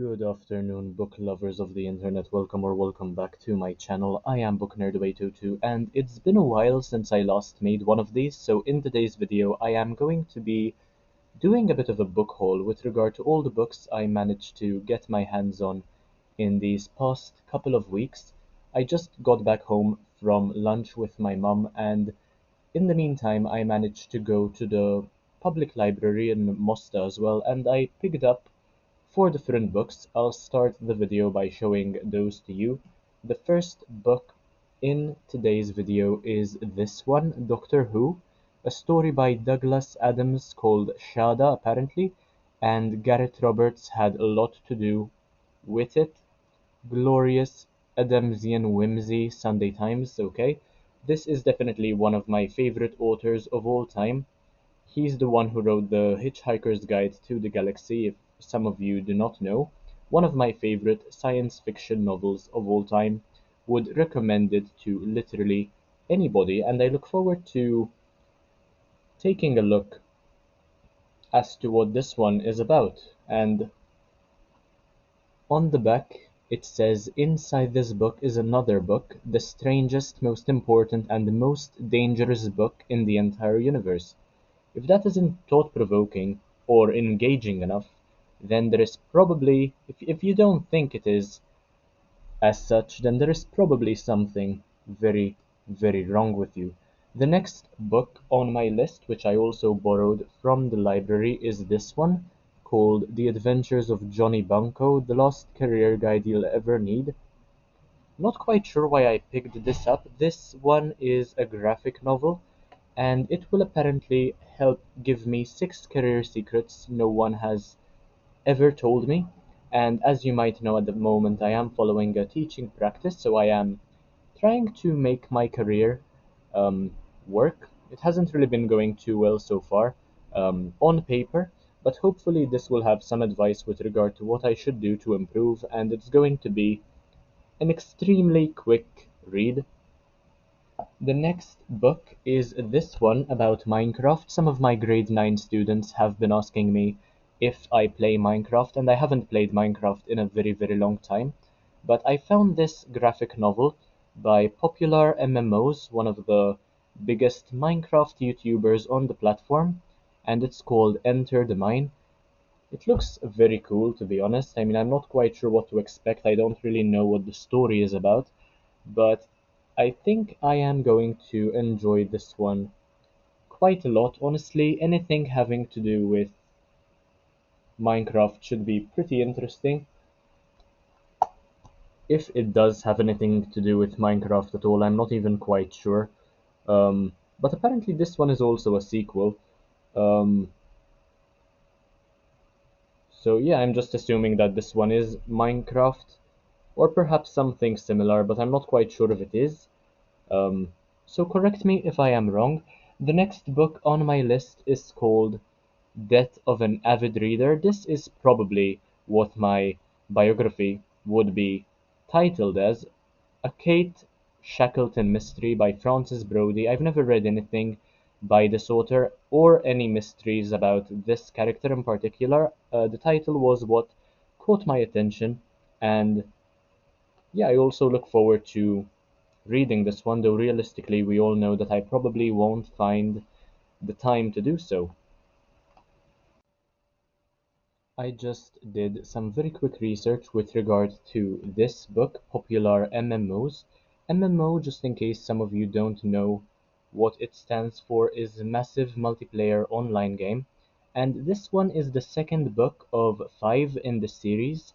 Good afternoon, book lovers of the internet. Welcome back to my channel. I am BookNerd822, and it's been a while since I last made one of these, so in today's video I am going to be doing a bit of a book haul with regard to all the books I managed to get my hands on in these past couple of weeks. I just got back home from lunch with my mum, and in the meantime I managed to go to the public library in Mosta as well, and I picked up four different books. I'll start the video by showing those to you. The first book in today's video is this one, Doctor Who, a story by Douglas Adams called Shada apparently, and Gareth Roberts had a lot to do with it. Glorious Adamsian whimsy, Sunday Times, okay. This is definitely one of my favorite authors of all time. He's the one who wrote The Hitchhiker's Guide to the Galaxy, if some of you do not know. One of my favorite science fiction novels of all time. Would recommend it to literally anybody, and I look forward to taking a look as to what this one is about. And on the back, it says, "Inside this book is another book, the strangest, most important, and most dangerous book in the entire universe." If that isn't thought-provoking or engaging enough, then there is probably, if you don't think it is as such, then there is probably something very, very wrong with you. The next book on my list, which I also borrowed from the library, is this one, called The Adventures of Johnny Bunko, the last career guide you'll ever need. Not quite sure why I picked this up. This one is a graphic novel, and it will apparently help give me 6 career secrets no one has ever told me. And as you might know, at the moment I am following a teaching practice, so I am trying to make my career um, work. It hasn't really been going too well so far on paper, but hopefully this will have some advice with regard to what I should do to improve, and it's going to be an extremely quick read. The next book is this one about Minecraft. Some of my grade 9 students have been asking me if I play Minecraft, and I haven't played Minecraft in a very, very long time. But I found this graphic novel by Popular MMOs, one of the biggest Minecraft YouTubers on the platform, and it's called Enter the Mine. It looks very cool, to be honest. I mean, I'm not quite sure what to expect. I don't really know what the story is about, but I think I am going to enjoy this one quite a lot. Honestly, anything having to do with Minecraft should be pretty interesting. If it does have anything to do with Minecraft at all, I'm not even quite sure. But apparently this one is also a sequel. Um, so yeah, I'm just assuming that this one is Minecraft, or perhaps something similar, but I'm not quite sure if it is. Um, so correct me if I am wrong. The next book on my list is called Death of an Avid Reader. This is probably what my biography would be titled as, a Kate Shackleton mystery by Frances Brodie. I've never read anything by this author or any mysteries about this character in particular. The title was what caught my attention, and yeah, I also look forward to reading this one, though realistically we all know that I probably won't find the time to do so. I just did some very quick research with regard to this book, Popular MMOs. MMO, just in case some of you don't know what it stands for, is Massive Multiplayer Online Game. And this one is the second book of 5 in the series,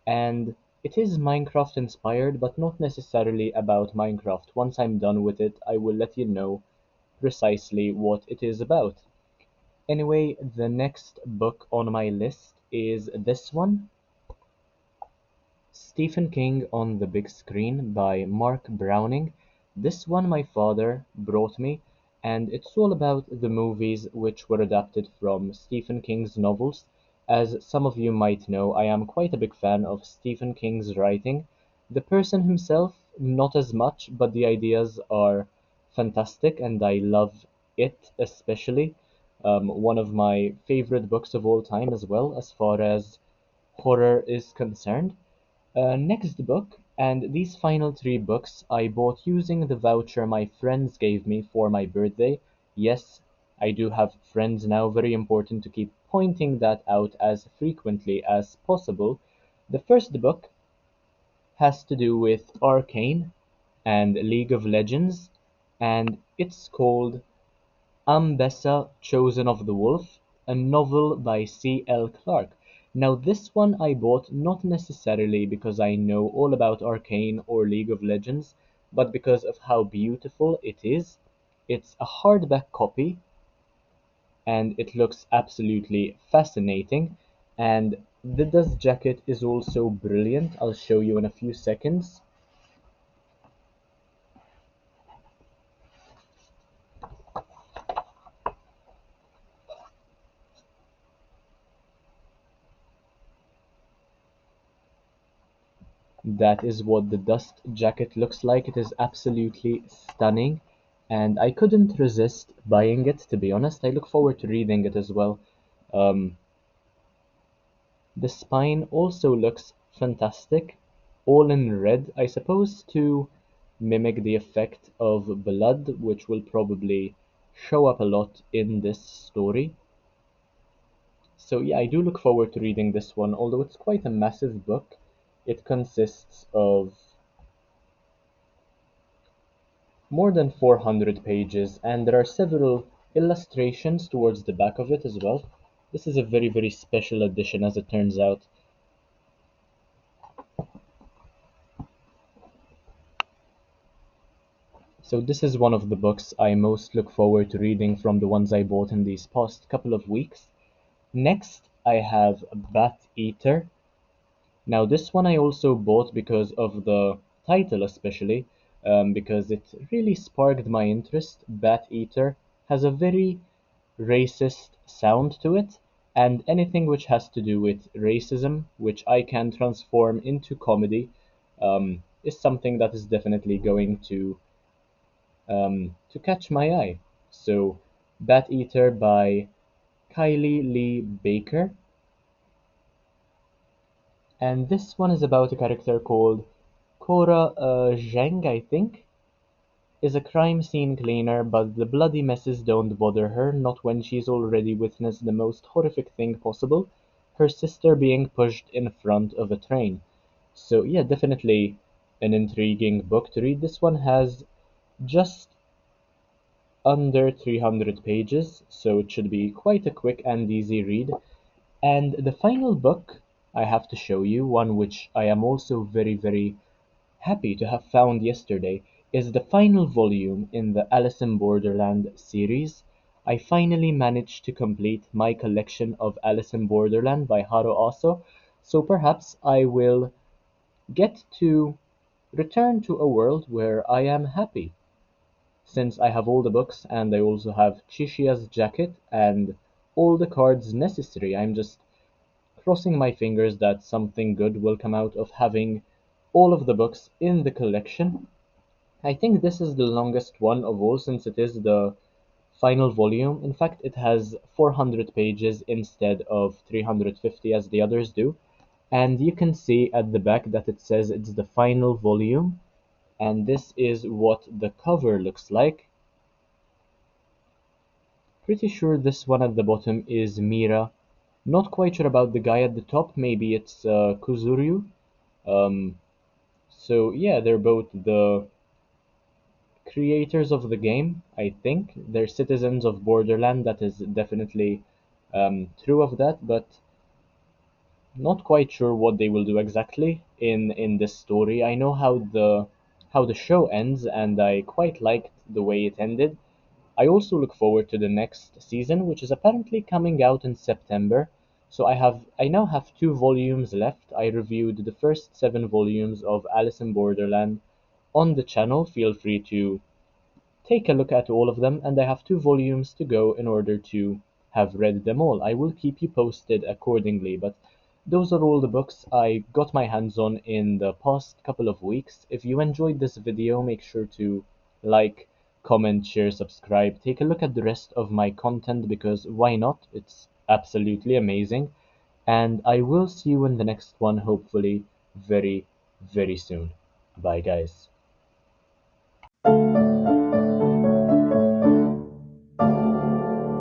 and it is Minecraft inspired, but not necessarily about Minecraft. Once I'm done with it, I will let you know precisely what it is about. Anyway, the next book on my list is this one, Stephen King on the Big Screen by Mark Browning. This one my father brought me, and it's all about the movies which were adapted from Stephen King's novels. As some of you might know, I am quite a big fan of Stephen King's writing. The person himself, not as much, but the ideas are fantastic, and I love it especially. One of my favorite books of all time as well, as far as horror is concerned. Next book, and these final three books I bought using the voucher my friends gave me for my birthday. Yes, I do have friends now, very important to keep pointing that out as frequently as possible. The first book has to do with Arcane and League of Legends, and it's called Ambessa Chosen of the Wolf, a novel by C. L. Clarke. Now, this one I bought not necessarily because I know all about Arcane or League of Legends, but because of how beautiful it is. It's a hardback copy, and it looks absolutely fascinating. And the dust jacket is also brilliant. I'll show you in a few seconds. That is what the dust jacket looks like. It is absolutely stunning, and I couldn't resist buying it, to be honest. I look forward to reading it as well. Um, the spine also looks fantastic, all in red, I suppose, to mimic the effect of blood, which will probably show up a lot in this story. So yeah, I do look forward to reading this one, although it's quite a massive book. It consists of more than 400 pages, and there are several illustrations towards the back of it as well. This is a very, very special edition as it turns out. So this is one of the books I most look forward to reading from the ones I bought in these past couple of weeks. Next, I have Bat Eater. Now this one I also bought because of the title especially, because it really sparked my interest. Bat Eater has a very racist sound to it, and anything which has to do with racism, which I can transform into comedy, is something that is definitely going to catch my eye. So, Bat Eater by Kylie Lee Baker, and this one is about a character called Cora Zheng, I think, is a crime scene cleaner, but the bloody messes don't bother her, not when she's already witnessed the most horrific thing possible, her sister being pushed in front of a train. So yeah, definitely an intriguing book to read. This one has just under 300 pages, so it should be quite a quick and easy read. And the final book I have to show you, one which I am also very, very happy to have found yesterday, is the final volume in the Alice in Borderland series. I finally managed to complete my collection of Alice in Borderland by Haro Aso, so perhaps I will get to return to a world where I am happy. Since I have all the books and I also have Chishia's jacket and all the cards necessary, I'm just crossing my fingers that something good will come out of having all of the books in the collection. I think this is the longest one of all since it is the final volume. In fact, it has 400 pages instead of 350 as the others do. And you can see at the back that it says it's the final volume. And this is what the cover looks like. Pretty sure this one at the bottom is Mira. Not quite sure about the guy at the top. Maybe it's Kuzuryu. Um, so yeah, they're both the creators of the game, I think. They're citizens of Borderland. That is definitely true of that, but not quite sure what they will do exactly in this story. I know how the show ends, and I quite liked the way it ended. I also look forward to the next season, which is apparently coming out in September. So I now have two volumes left. I reviewed the first 7 volumes of Alice in Borderland on the channel. Feel free to take a look at all of them, and I have 2 volumes to go in order to have read them all. I will keep you posted accordingly, but those are all the books I got my hands on in the past couple of weeks. If you enjoyed this video, make sure to like, comment, share, subscribe. Take a look at the rest of my content because why not? It's absolutely amazing. and I will see you in the next one, hopefully very, very soon. Bye, guys.